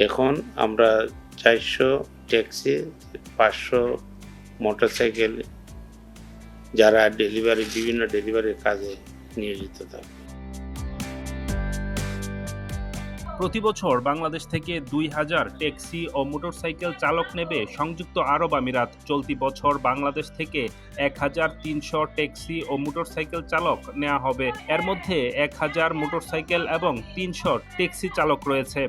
এখন আমরা 400 taxi, 500 motorcycle যারা বিভিন্ন ডেলিভারির কাজে নিয়োজিত থাকে। প্রতি বছর বাংলাদেশ থেকে ২,০০০ ট্যাক্সি ও মোটরসাইকেল চালক নেবে সংযুক্ত আরব আমিরাত। চলতি বছর বাংলাদেশ থেকে ১,৩০০ ট্যাক্সি ও মোটরসাইকেল চালক নেওয়া হবে। এর মধ্যে ১,০০০ মোটরসাইকেল এবং ৩০০ ট্যাক্সি চালক রয়েছে।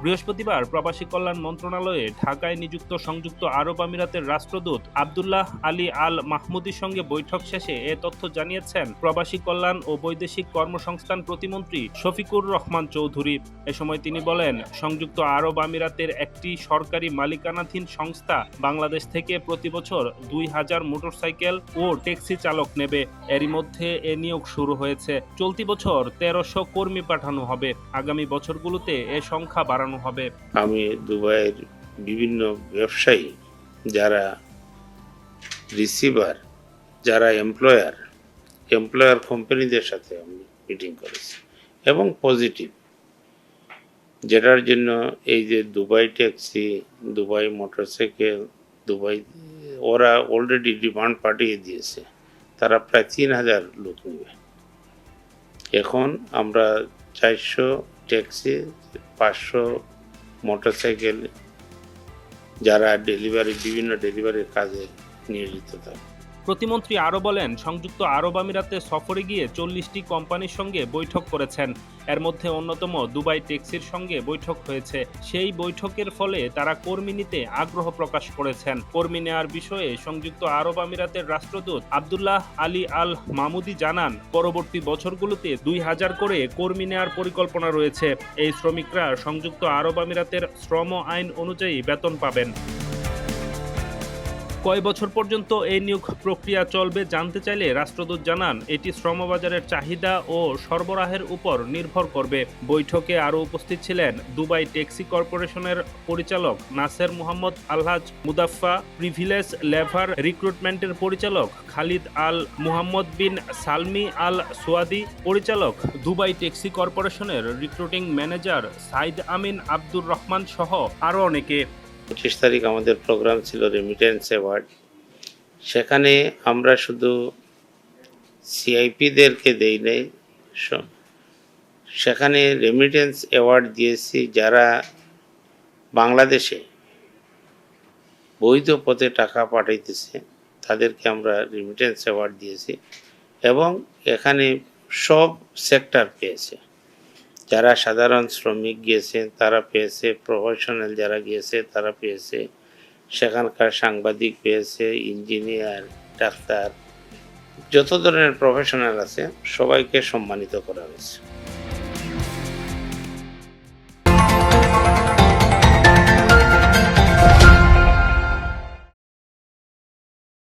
বৃহস্পতিবার প্রবাসী কল্যাণ মন্ত্রণালয়ে ঢাকায় নিযুক্ত সংযুক্ত আরব আমিরাতের রাষ্ট্রদূত আব্দুল্লাহ আলী আল মাহমুদির সঙ্গে বৈঠক শেষে এ তথ্য জানিয়েছেন প্রবাসী কল্যাণ ও বৈদেশিক কর্মসংস্থান প্রতিমন্ত্রী শফিকুর রহমান চৌধুরী। এ সময় তিনি বলেন, সংযুক্ত আরব আমিরাতের একটি সরকারি মালিকানাধীন সংস্থা বাংলাদেশ থেকে প্রতি বছর ২,০০০ মোটরসাইকেল ও ট্যাক্সি চালক নেবে। এরই মধ্যে এ নিয়োগ শুরু হয়েছে। চলতি বছর ১৩০০ কর্মী পাঠানো হবে। আগামী বছরগুলোতে এ সংখ্যা বাড়ানো হবে। আমি দুবাইয়ের বিভিন্ন ব্যবসায়ী, যারা রিসিভার, যারা এমপ্লয়ার কোম্পানিদের সাথে আমি মিটিং করেছি এবং পজিটিভ, যেটার জন্য এই যে দুবাই ট্যাক্সি, দুবাই মোটরসাইকেল, ওরা অলরেডি ডিমান্ড পাঠিয়ে দিয়েছে। তারা প্রায় ৩,০০০ লোক নেবে। এখন আমরা 400 ট্যাক্সি, 500 মোটরসাইকেল যারা বিভিন্ন ডেলিভারির কাজে নিয়োজিত থাকে। প্রতিমন্ত্রী আরও বলেন, সংযুক্ত আরব আমিরাতে সফরে গিয়ে ৪০টি কোম্পানির সঙ্গে বৈঠক করেছেন। এর মধ্যে অন্যতম দুবাই ট্যাক্সির সঙ্গে বৈঠক হয়েছে। সেই বৈঠকের ফলে তারা কর্মী নিতে আগ্রহ প্রকাশ করেছেন। কর্মী নেওয়ার বিষয়ে সংযুক্ত আরব আমিরাতের রাষ্ট্রদূত আব্দুল্লাহ আলী আল মাহমুদি জানান, পরবর্তী বছরগুলোতে ২,০০০ করে কর্মী নেওয়ার পরিকল্পনা রয়েছে। এই শ্রমিকরা সংযুক্ত আরব আমিরাতের শ্রম আইন অনুযায়ী বেতন পাবেন। কয় বছর পর্যন্ত এই নিয়োগ প্রক্রিয়া চলবে জানতে চাইলে রাষ্ট্রদূত জানান, এটি শ্রমবাজারের চাহিদা ও সরবরাহের উপর নির্ভর করবে। বৈঠকে আরও উপস্থিত ছিলেন দুবাই ট্যাক্সি কর্পোরেশনের পরিচালক নাসের মোহাম্মদ আলহাজ মুদাফফা, প্রিভিলেজ লেভার রিক্রুটমেন্টের পরিচালক খালিদ আল মুহাম্মদ বিন সালমি আল সোয়াদি, পরিচালক দুবাই ট্যাক্সি কর্পোরেশনের রিক্রুটিং ম্যানেজার সাইদ আমিন আব্দুর রহমান সহ আরও অনেকে। 25 তারিখ আমাদের প্রোগ্রাম ছিল রেমিটেন্স অ্যাওয়ার্ড। সেখানে আমরা শুধু সিআইপিদেরকে দেই নাই, সেখানে রেমিটেন্স অ্যাওয়ার্ড দিয়েছি যারা বাংলাদেশে বৈধ পথে টাকা পাঠাইতেছে, তাদেরকে আমরা রেমিটেন্স অ্যাওয়ার্ড দিয়েছি। এবং এখানে সব সেক্টর পেয়েছে। যারা সাধারণ শ্রমিক গিয়েছেন তারা পেয়েছে, প্রফেশনাল যারা গিয়েছে তারা পেয়েছে, সেখানকার সাংবাদিক পেয়েছে, ইঞ্জিনিয়ার, ডাক্তার, যত ধরনের প্রফেশনাল আছে সবাইকে সম্মানিত করা হয়েছে।